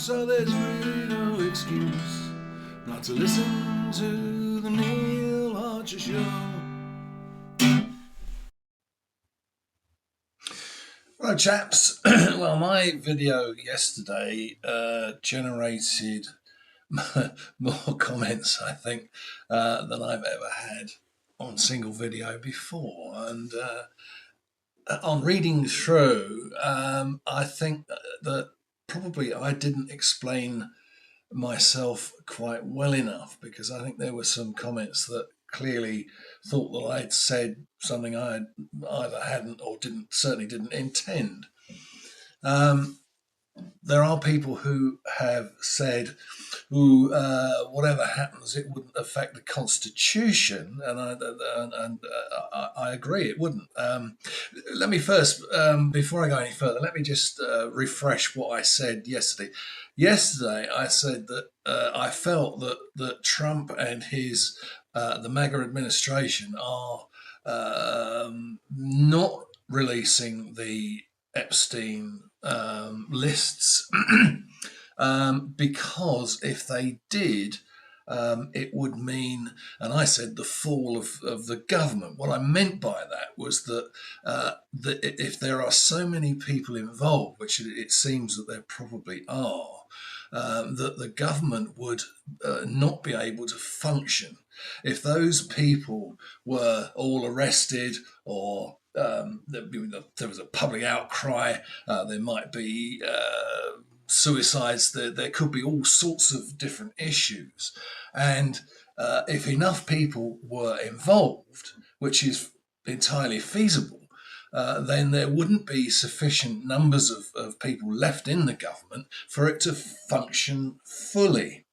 so there's really no excuse not to listen to the Neil Archer Show. Right, chaps. Well, my video yesterday generated more comments, I think, than I've ever had on single video before. And on reading through, I think that probably I didn't explain myself quite well enough, because I think there were some comments that clearly thought that I'd said something I either hadn't or certainly didn't intend. There are people who have said, "Ooh, whatever happens, it wouldn't affect the Constitution," and I agree, it wouldn't. Let me first, before I go any further, let me just refresh what I said yesterday. Yesterday, I said that I felt that Trump and the MAGA administration are not releasing the Epstein lists because if they did, it would mean, and I said, the fall of the government. What I meant by that was that if there are so many people involved, which it seems that there probably are, that the government would not be able to function. If those people were all arrested, or there was a public outcry, there might be suicides, there could be all sorts of different issues. And if enough people were involved, which is entirely feasible, then there wouldn't be sufficient numbers of people left in the government for it to function fully.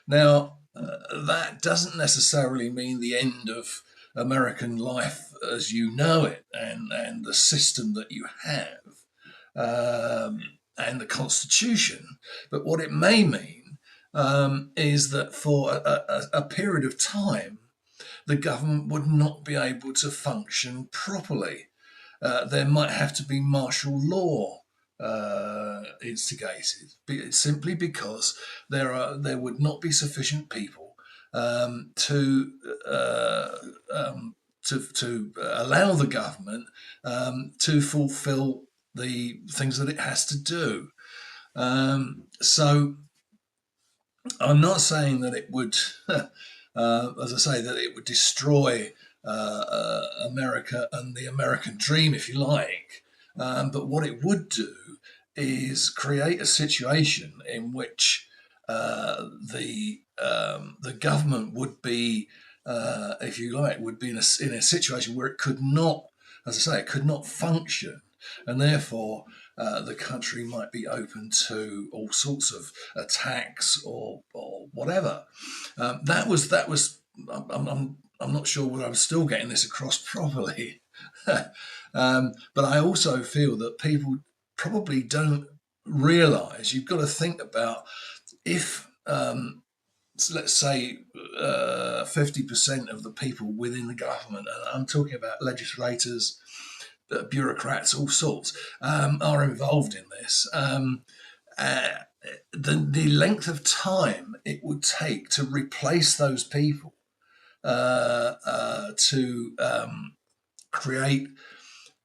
Now, that doesn't necessarily mean the end of American life as you know it, and the system that you have, and the Constitution. But what it may mean is that for a period of time, the government would not be able to function properly. There might have to be martial law instigated, simply because there would not be sufficient people to allow the government to fulfil the things that it has to do. So I'm not saying that it would, as I say, that it would destroy America and the American dream, if you like. But what it would do is create a situation in which the government would be, if you like, would be in a situation where it could not, as I say, it could not function, and therefore the country might be open to all sorts of attacks or whatever. That was. I'm not sure whether I'm still getting this across properly. But I also feel that people probably don't realise, you've got to think about, if so let's say 50% of the people within the government, and I'm talking about legislators, bureaucrats, all sorts, are involved in this. The length of time it would take to replace those people, to create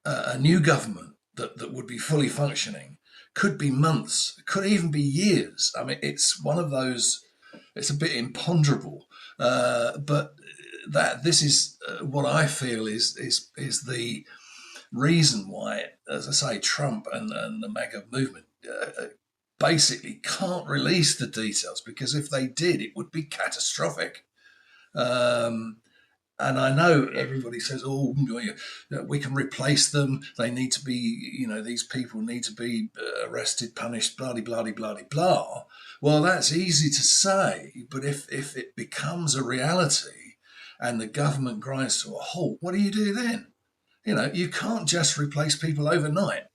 a new government that would be fully functioning, could be months, could even be years. I mean, it's one of those, it's a bit imponderable, but that this is what I feel is the reason why, as I say, Trump and the MAGA movement basically can't release the details, because if they did, it would be catastrophic. And I know everybody says, "Oh, we can replace them. They need to be, these people need to be arrested, punished, blah, blah, blah, blah, blah." Well, that's easy to say, but if it becomes a reality and the government grinds to a halt, what do you do then? You can't just replace people overnight.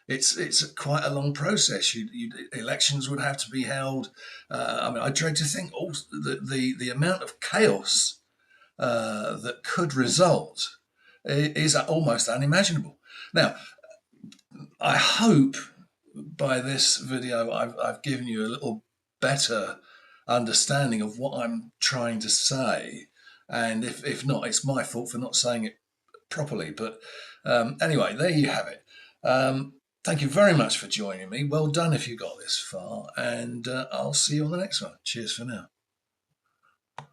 It's quite a long process. Elections would have to be held. I dread to think also the amount of chaos that could result is almost unimaginable. Now, I hope by this video I've given you a little better understanding of what I'm trying to say. And if not, it's my fault for not saying it properly. But anyway, there you have it. Thank you very much for joining me. Well done if you got this far. And I'll see you on the next one. Cheers for now.